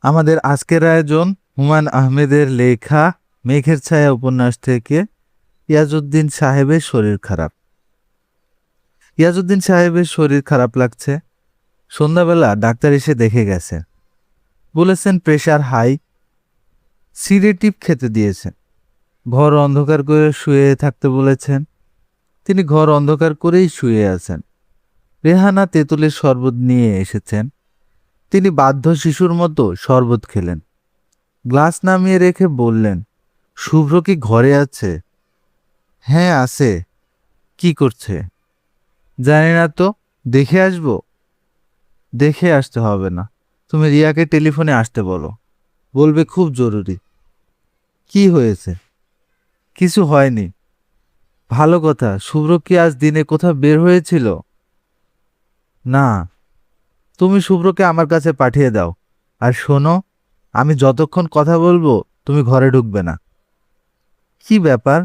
আমাদের আজকের আয়োজন হুমায়ূন আহমেদের লেখা মেঘের ছায়া উপন্যাস থেকে ইয়াজউদ্দিন সাহেবের শরীর খারাপ। ইয়াজউদ্দিন সাহেবের শরীর খারাপ লাগছে। সন্ধ্যাবেলা ডাক্তার এসে দেখে গেছে, বলেছেন প্রেশার হাই, সিডেটিভ খেতে দিয়েছেন, ঘর অন্ধকার করে শুয়ে থাকতে বলেছেন। তিনি ঘর অন্ধকার করেই শুয়ে আছেন। রেহানা তেঁতুলের শরবত নিয়ে এসেছেন। তিনি বাধ্য শিশুর মতো শরবত খেলেন। গ্লাস নামিয়ে রেখে বললেন, শুভ্র কি ঘরে আছে? হ্যাঁ আছে। কি করছে? জানি না তো, দেখে আসবো? দেখে আসতে হবে না, তুমি রিয়াকে টেলিফোনে আসতে বলো, বলবে খুব জরুরি। কি হয়েছে? কিছু হয়নি। ভালো কথা, শুভ্র কি আজ দিনে কোথাও বের হয়েছিল? না। তুমি শুভ্রকে আমার কাছে পাঠিয়ে দাও। আর শোনো, আমি যতক্ষণ কথা বলবো তুমি ঘরে ঢুকবে না। কি ব্যাপার?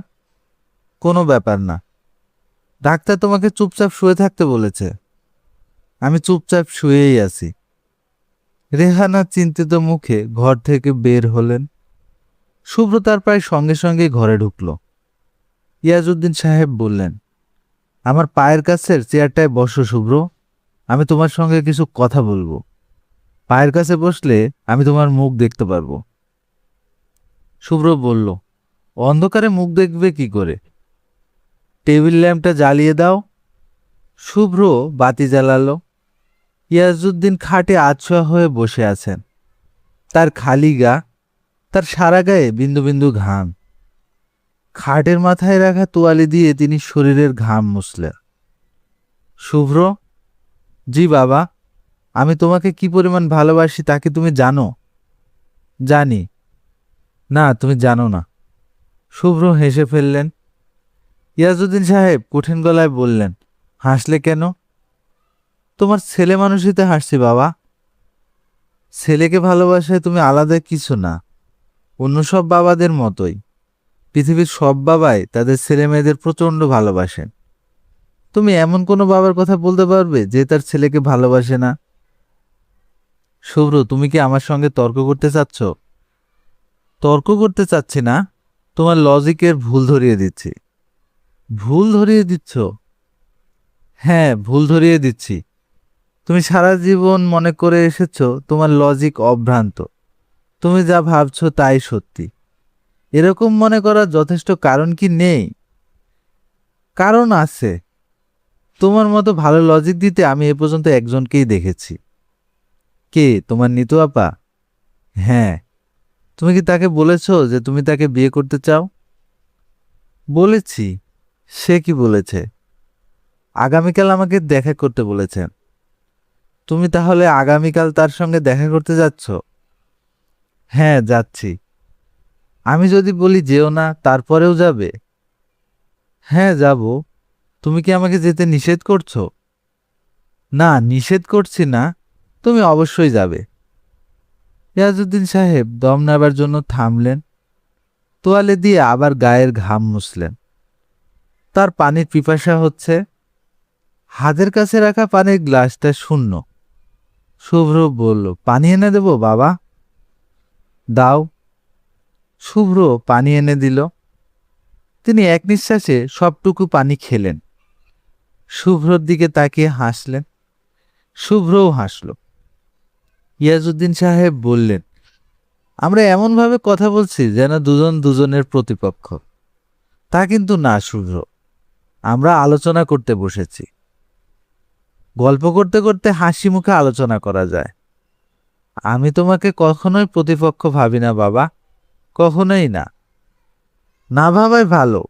কোনো ব্যাপার না। ডাক্তার তোমাকে চুপচাপ শুয়ে থাকতে বলেছে। আমি চুপচাপ শুয়েই আছি। রেহানা চিন্তিত মুখে ঘর থেকে বের হলেন। শুভ্র তার প্রায় সঙ্গে সঙ্গে ঘরে ঢুকল। ইয়াজউদ্দিন সাহেব বললেন, আমার পায়ের কাছের চেয়ারটায় বসো শুভ্র, আমি তোমার সঙ্গে কিছু কথা বলবো। পায়ের কাছে বসলে আমি তোমার মুখ দেখতে পারবো। শুভ্র বলল, অন্ধকারে মুখ দেখবে কি করে? টেবিল ল্যাম্পটা জ্বালিয়ে দাও। শুভ্র বাতি জ্বালালো। ইয়াজউদ্দিন খাটে আছোয়া হয়ে বসে আছেন। তার খালি গা, তার সারা গায়ে বিন্দু বিন্দু ঘাম। খাটের মাথায় রাখা তোয়ালে দিয়ে তিনি শরীরের ঘাম মুছলেন। শুভ্র। জি বাবা, আমি তোমাকে কি পরিমাণ ভালোবাসি তা কি তুমি জানো? জানি। না, তুমি জানো না। শুভ্র হেসে ফেললেন। ইয়াজউদ্দিন সাহেব কঠিন গলায় বললেন, হাসলে কেন? তোমার ছেলে মানুষইতে হাসছি বাবা। ছেলেকে ভালোবাসায় তুমি আলাদা কিছু না, অন্য সব বাবাদের মতোই। পৃথিবীর সব বাবাই তাদের ছেলে মেয়েদের প্রচণ্ড ভালোবাসেন। তুমি এমন কোনো বাবার কথা বলতে পারবে যে তার ছেলেকে ভালোবাসে না? শুভ্র, তুমি কি আমার সঙ্গে তর্ক করতে চাচ্ছ? তর্ক করতে চাচ্ছি না, তোমার লজিকের ভুল ধরিয়ে দিচ্ছি। ভুল ধরিয়ে দিচ্ছ? হ্যাঁ, ভুল ধরিয়ে দিচ্ছি। তুমি সারা জীবন মনে করে এসেছো তোমার লজিক অভ্রান্ত, তুমি যা ভাবছো তাই সত্যি। এরকম মনে করার যথেষ্ট কারণ কি নেই? কারণ আছে। তোমার মতো ভালো লজিক দিতে আমি এ পর্যন্ত একজনকেই দেখেছি। কে? তোমার নিতু আপা? হ্যাঁ। তুমি কি তাকে বলেছো যে তুমি তাকে বিয়ে করতে চাও? বলেছি। সে কি বলেছে? আগামীকাল আমাকে দেখা করতে বলেছেন। তুমি তাহলে আগামীকাল তার সঙ্গে দেখা করতে যাচ্ছ? হ্যাঁ, যাচ্ছি। আমি যদি বলি যেও না, তারপরেও যাবে? হ্যাঁ, যাব। তুমি কি আমাকে যেতে নিষেধ করছো? না, নিষেধ করছি না, তুমি অবশ্যই যাবে। ইয়াজউদ্দিন সাহেব দম নেবার জন্য থামলেন। তোয়ালে দিয়ে আবার গায়ের ঘাম মুছলেন। তার পানির পিপাসা হচ্ছে। হাতের কাছে রাখা পানির গ্লাসটা শূন্য। শুভ্র বলল, পানি এনে দেবো বাবা? দাও। শুভ্র পানি এনে দিল। তিনি এক নিঃশ্বাসে সবটুকু পানি খেলেন। শুভ্রর দিকে তাকিয়ে হাসলেন। শুভ্রও হাসল। ইয়াজউদ্দিন সাহেব বললেন, আমরা এমনভাবে কথা বলছি যেন দুজন দুজনের প্রতিপক্ষ। তা কিন্তু না শুভ্র, আমরা আলোচনা করতে বসেছি। গল্প করতে করতে হাসি মুখে আলোচনা করা যায়। আমি তোমাকে কখনোই প্রতিপক্ষ ভাবি না বাবা, কখনোই না। না ভাবাই ভালো।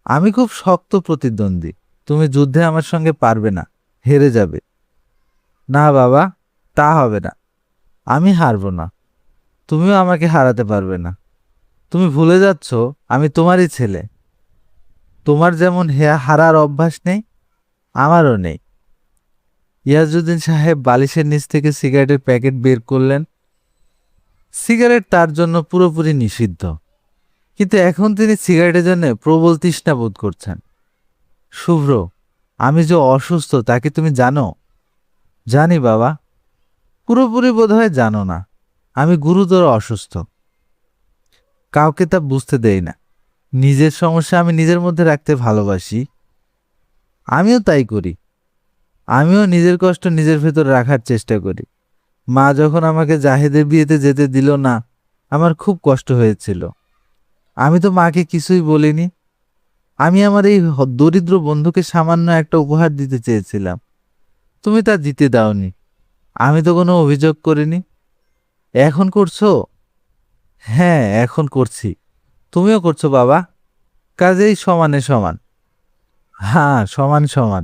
আমি খুব শক্ত প্রতিদ্বন্দ্বী, তুমি যুদ্ধে আমার সঙ্গে পারবে না, হেরে যাবে। না বাবা, তা হবে না। আমি হারবো না, তুমিও আমাকে হারাতে পারবে না। তুমি ভুলে যাচ্ছ আমি তোমারই ছেলে। তোমার যেমন হারার অভ্যাস নেই, আমারও নেই। ইয়াজউদ্দিন সাহেব বালিশের নিচ থেকে সিগারেটের প্যাকেট বের করলেন। সিগারেট তার জন্য পুরোপুরি নিষিদ্ধ, কিন্তু এখন তিনি সিগারেটের জন্য প্রবল তৃষ্ণা বোধ করছেন। শুভ্র, আমি যে অসুস্থ তা কি তুমি জানো? জানি বাবা। পুরোপুরি বোধহয় জানো না। আমি গুরুতর অসুস্থ, কাউকে তা বুঝতে দেই না। নিজের সমস্যা আমি নিজের মধ্যে রাখতে ভালোবাসি। আমিও তাই করি। আমিও নিজের কষ্ট নিজের ভেতর রাখার চেষ্টা করি। মা যখন আমাকে জাহেদের বিয়েতে যেতে দিল না, আমার খুব কষ্ট হয়েছিল। আমি তো মাকে কিছুই বলিনি। আমি আমার এই দরিদ্র বন্ধুকে সামান্য একটা উপহার দিতে চেয়েছিলাম, তুমি তা দিতে দাওনি। আমি তো কোনো অভিযোগ করিনি। এখন করছো? হ্যাঁ, এখন করছি। তুমিও করছো বাবা, কাজেই সমানে সমান। হ্যাঁ, সমান সমান।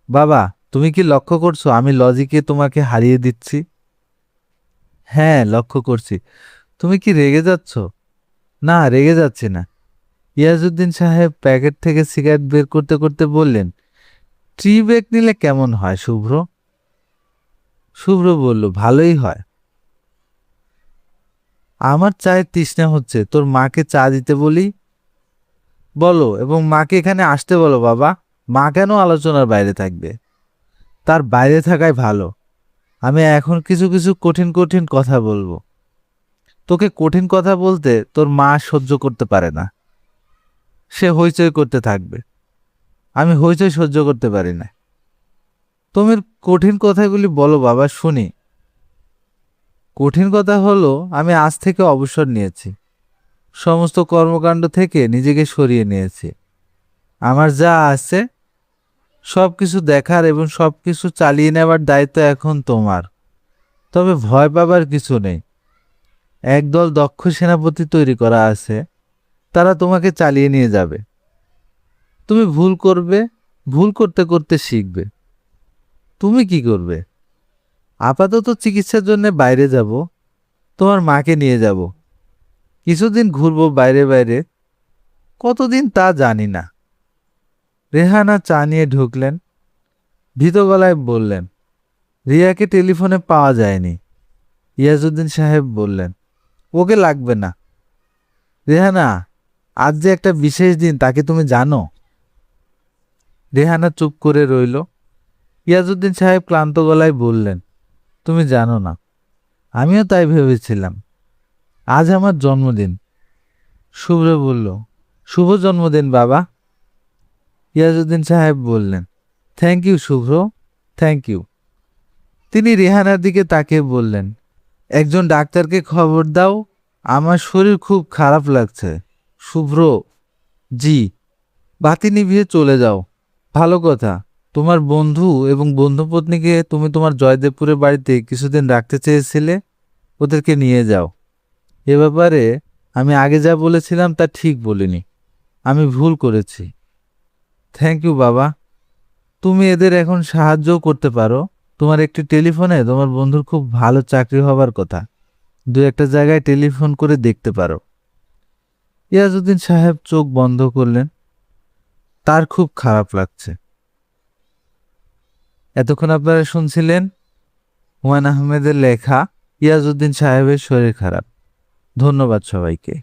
বাবা, তুমি কি লক্ষ্য করছো আমি লজিকে তোমাকে হারিয়ে দিচ্ছি? হ্যাঁ, লক্ষ্য করছি। তুমি কি রেগে যাচ্ছ? না, রেগে যাচ্ছি না। ইয়াজউদ্দিন সাহেব প্যাকেট থেকে সিগারেট বের করতে করতে বললেন, ট্রি ব্রেক নিলে কেমন হয় শুভ্র? শুভ্র বলল, ভালোই হয়। আমার চায়ের তৃষ্ণা হচ্ছে, তোর মাকে চা দিতে বলি? বলো, এবং মাকে এখানে আসতে বলো বাবা। মা কেন আলোচনার বাইরে থাকবে? তার বাইরে থাকাই ভালো। আমি এখন কিছু কিছু কঠিন কঠিন কথা বলবো। তোকে কঠিন কথা বলতে তোর মা সহ্য করতে পারে না। সে হইচই করতে থাকবে। আমি হইচই সহ্য করতে পারি না। তুমি কঠিন কথাগুলি বলো বাবা, শুনি। কঠিন কথা হলো, আমি আজ থেকে অবসর নিয়েছি। সমস্ত কর্মকাণ্ড থেকে নিজেকে সরিয়ে নিয়েছি। আমার যা আছে সব কিছু দেখার এবং সব কিছু চালিয়ে নেওয়ার দায়িত্ব এখন তোমার। তবে ভয় পাবার কিছু নেই। একদল দক্ষ সেনাপতি তৈরি করা আছে, তারা তোমাকে চালিয়ে নিয়ে যাবে। তুমি ভুল করবে, ভুল করতে করতে শিখবে। তুমি কি করবে? আপাতত চিকিৎসার জন্য বাইরে যাব, তোমার মাকে নিয়ে যাব। কিছুদিন ঘুরবো বাইরে বাইরে, কতদিন তা জানি না। রেহানা চা নিয়ে ঢুকলেন। ভীত গলায় বললেন, রিয়াকে টেলিফোনে পাওয়া যায়নি। ইয়াজউদ্দিন সাহেব বললেন, ওকে লাগবে না। রেহানা, আজ যে একটা বিশেষ দিন, তাকে তুমি জানো? রেহানা চুপ করে রইল। ইয়াজউদ্দিন সাহেব ক্লান্ত গলায় বললেন, তুমি জানো না? আমিও তাই ভেবেছিলাম। আজ আমার জন্মদিন। শুভ্র বলল, শুভ জন্মদিন বাবা। ইয়াজউদ্দিন সাহেব বললেন, thank you Shubhro, thank you. তিনি রেহানার দিকে তাকিয়ে বললেন, একজন ডাক্তারকে খবর দাও, আমার শরীর খুব খারাপ লাগছে। শুভ্র, জি। বাতি নিভিয়ে চলে যাও। ভালো কথা, তোমার বন্ধু এবং বন্ধুপত্নীকে তুমি তোমার জয়দেবপুরের বাড়িতে কিছুদিন রাখতে চেয়েছিলে, ওদেরকে নিয়ে যাও। এ ব্যাপারে আমি আগে যা বলেছিলাম তা ঠিক বলিনি। আমি ভুল করেছি। থ্যাংক ইউ বাবা। তুমি এদের এখন সাহায্যও করতে পারো। তোমার একটি টেলিফোনে তোমার বন্ধুর খুব ভালো চাকরি হবার কথা, দু একটা জায়গায় টেলিফোন করে দেখতে পারো। ইয়াজউদ্দিন সাহেব চোখ বন্ধ করলেন। তার খুব খারাপ লাগছে। এতক্ষণ আপনারা শুনছিলেন হুমায়ুন আহমেদের লেখা ইয়াজউদ্দিন সাহেবের শরীর খারাপ। ধন্যবাদ সবাইকে।